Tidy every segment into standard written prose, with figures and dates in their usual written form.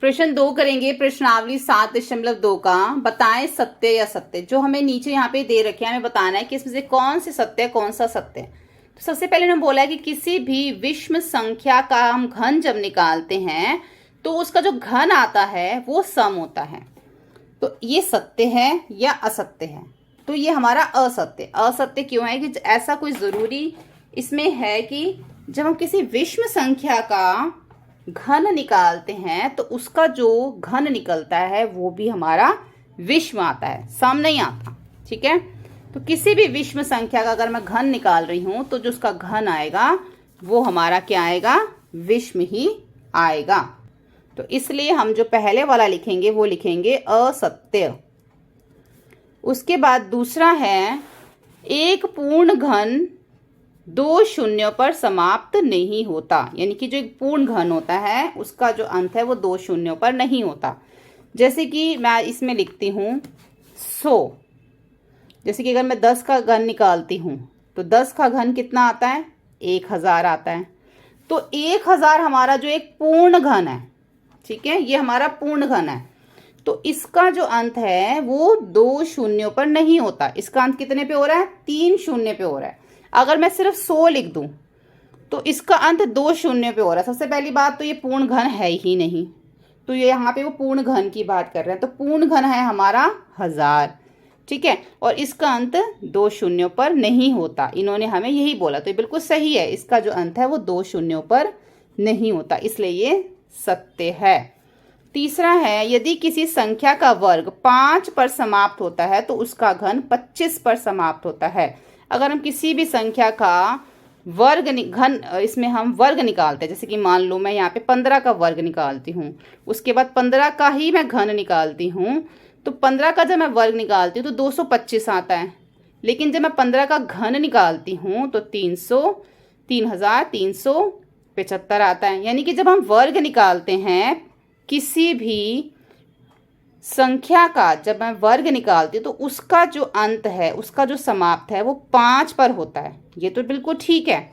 प्रश्न 2 करेंगे प्रश्नावली 7.2 का। बताएं सत्य या असत्य। जो हमें नीचे यहाँ पे दे रखे हैं हमें बताना है कि इसमें से कौन से सत्य है कौन सा असत्य है। तो सबसे पहले उन्होंने बोला है कि किसी भी विषम संख्या का हम घन जब निकालते हैं तो उसका जो घन आता है वो सम होता है। तो ये सत्य है या असत्य है? तो ये हमारा असत्य। असत्य क्यों है कि ऐसा कोई जरूरी इसमें है कि जब हम किसी विषम संख्या का घन निकालते हैं तो उसका जो घन निकलता है वो भी हमारा विषम आता है, सम नहीं आता। ठीक है, तो किसी भी विषम संख्या का अगर मैं घन निकाल रही हूं तो जो उसका घन आएगा वो हमारा क्या आएगा? विषम ही आएगा। तो इसलिए हम जो पहले वाला लिखेंगे वो लिखेंगे असत्य। उसके बाद दूसरा है एक पूर्ण घन 2 शून्यों पर समाप्त नहीं होता। यानी कि जो एक पूर्ण घन होता है उसका जो अंत है वो 2 शून्यों पर नहीं होता। जैसे कि मैं इसमें लिखती हूँ 100। जैसे कि अगर मैं 10 का घन निकालती हूँ तो 10 का घन कितना आता है? 1000 आता है। तो 1000 हमारा जो एक पूर्ण घन है, ठीक है, ये हमारा पूर्ण घन है। तो इसका जो अंत है वो 2 शून्यों पर नहीं होता। इसका अंत कितने पे हो रहा है? 3 शून्य पे हो रहा है। अगर मैं सिर्फ 100 लिख दूं तो इसका अंत 2 शून्य पे हो रहा है। सबसे पहली बात तो ये पूर्ण घन है ही नहीं, तो ये यहाँ पे वो पूर्ण घन की बात कर रहे हैं। तो पूर्ण घन है हमारा 1000, ठीक है, और इसका अंत 2 शून्यों पर नहीं होता। इन्होंने हमें यही बोला, तो ये बिल्कुल सही है। इसका जो अंत है वो 2 शून्यों पर नहीं होता, इसलिए ये सत्य है। तीसरा है यदि किसी संख्या का वर्ग 5 पर समाप्त होता है तो उसका घन 25 पर समाप्त होता है। अगर हम किसी भी संख्या का वर्ग घन, इसमें हम वर्ग निकालते हैं, जैसे कि मान लो मैं यहाँ पे 15 का वर्ग निकालती हूँ, उसके बाद 15 का ही मैं घन निकालती हूँ, तो 15 का जब मैं वर्ग निकालती हूँ तो 225 आता है। लेकिन जब मैं 15 का घन निकालती हूँ तो 3375 आता है। यानी कि जब हम वर्ग निकालते हैं किसी भी संख्या का, जब मैं वर्ग निकालती हूँ तो उसका जो अंत है, उसका जो समाप्त है वो 5 पर होता है। ये तो बिल्कुल ठीक है।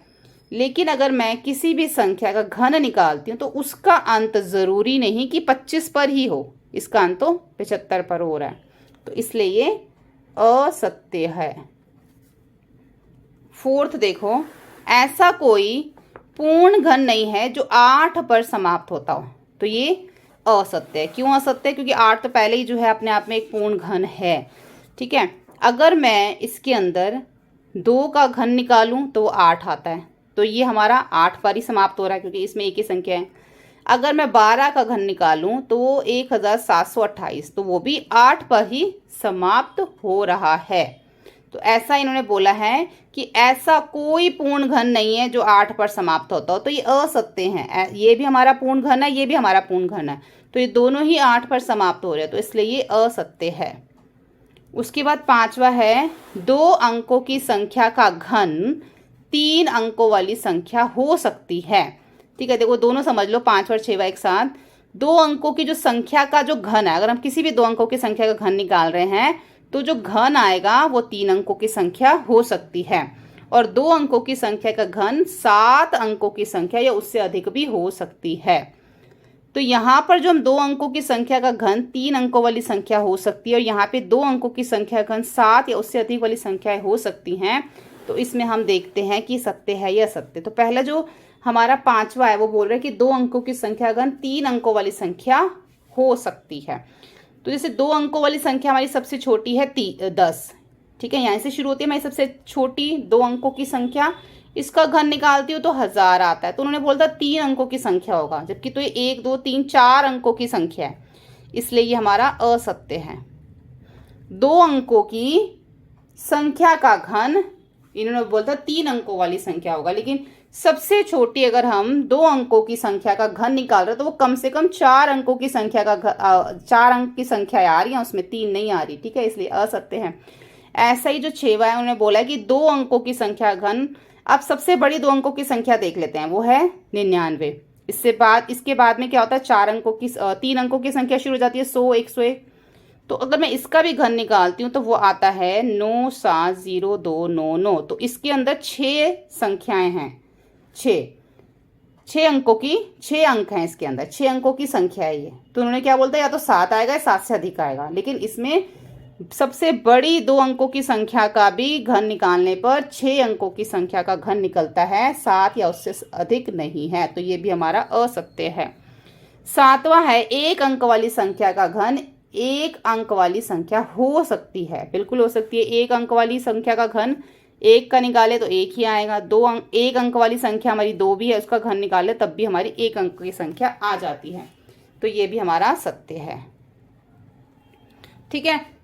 लेकिन अगर मैं किसी भी संख्या का घन निकालती हूँ तो उसका अंत जरूरी नहीं कि 25 पर ही हो, इसका अंत तो 75 पर हो रहा है। तो इसलिए ये असत्य है। फोर्थ देखो, ऐसा कोई पूर्ण घन नहीं है जो 8 पर समाप्त होता हो। तो ये असत्य है। क्यों असत्य है? क्योंकि 8 तो पहले ही जो है अपने आप में एक पूर्ण घन है। ठीक है, अगर मैं इसके अंदर 2 का घन निकालूं तो 8 आता है, तो ये हमारा 8 पर ही समाप्त हो रहा है क्योंकि इसमें एक ही संख्या है। अगर मैं 12 का घन निकालूं तो वो 1728, तो वो भी 8 पर ही समाप्त हो रहा है। तो ऐसा इन्होंने बोला है कि ऐसा कोई पूर्ण घन नहीं है जो 8 पर समाप्त होता हो। तो ये असत्य है। ये भी हमारा पूर्ण घन है, ये भी हमारा पूर्ण घन है, तो ये दोनों ही 8 पर समाप्त हो रहे हैं, तो इसलिए ये असत्य है। उसके बाद 5वां है 2 अंकों की संख्या का घन 3 अंकों वाली संख्या हो सकती है। ठीक है, देखो दोनों समझ लो, 5 और 6वां एक साथ। 2 अंकों की जो संख्या का जो घन है, अगर हम किसी भी 2 अंकों की संख्या का घन निकाल रहे हैं तो जो घन आएगा वो 3 अंकों की संख्या हो सकती है, और 2 अंकों की संख्या का घन 7 अंकों की संख्या या उससे अधिक भी हो सकती है। तो यहाँ पर जो हम 2 अंकों की संख्या का घन 3 अंकों वाली संख्या हो सकती है और यहाँ पे 2 अंकों की संख्या का घन 7 या उससे अधिक वाली संख्याएं हो सकती हैं, तो इसमें हम देखते हैं कि सत्य है या असत्य। तो पहला जो हमारा 5वां है वो बोल रहा है कि 2 अंकों की संख्या घन 3 अंकों वाली संख्या हो सकती है। तो जैसे 2 अंकों वाली संख्या हमारी सबसे छोटी है 10, ठीक है, यहाँ से शुरू होती है हमारी सबसे छोटी 2 अंकों की संख्या। इसका घन निकालती हूँ तो 1000 आता है, तो उन्होंने बोलता 3 अंकों की संख्या होगा, जबकि तो ये 1 2 3 4 अंकों की संख्या है, इसलिए ये हमारा असत्य है। 2 अंकों की संख्या का घन इन्होंने बोलता 3 अंकों वाली संख्या होगा, लेकिन सबसे छोटी अगर हम 2 अंकों की संख्या का घन निकाल रहे तो वो कम से कम 4 अंकों की संख्या का 4 अंक की संख्या आ रही है, उसमें 3 नहीं आ रही। ठीक है, इसलिए असत्य है। ऐसा ही जो 6वां है उन्होंने बोला कि 2 अंकों की संख्या घन, अब सबसे बड़ी 2 अंकों की संख्या देख लेते हैं, वो है 99। इसके बाद में क्या होता है, 3 अंकों की संख्या शुरू हो जाती है 100 101। तो अगर मैं इसका भी घन निकालती हूँ तो वो आता है 970299। तो इसके अंदर 6 संख्याएं हैं, 6 छह अंक हैं इसके अंदर, 6 अंकों की संख्या है ये। तो उन्होंने क्या बोलता है, या तो 7 आएगा या 7 से अधिक आएगा, लेकिन इसमें सबसे बड़ी 2 अंकों की संख्या का भी घन निकालने पर 6 अंकों की संख्या का घन निकलता है, 7 या उससे अधिक नहीं है। तो ये भी हमारा असत्य है। 7वां है, 1 अंक वाली संख्या का घन 1 अंक वाली संख्या हो सकती है, बिल्कुल हो सकती है। 1 अंक वाली संख्या का घन 1 का निकाले तो 1 ही आएगा। 1 अंक वाली संख्या हमारी 2 भी है, उसका घन निकाले तब भी हमारी 1 अंक की संख्या आ जाती है। तो ये भी हमारा सत्य है। ठीक है।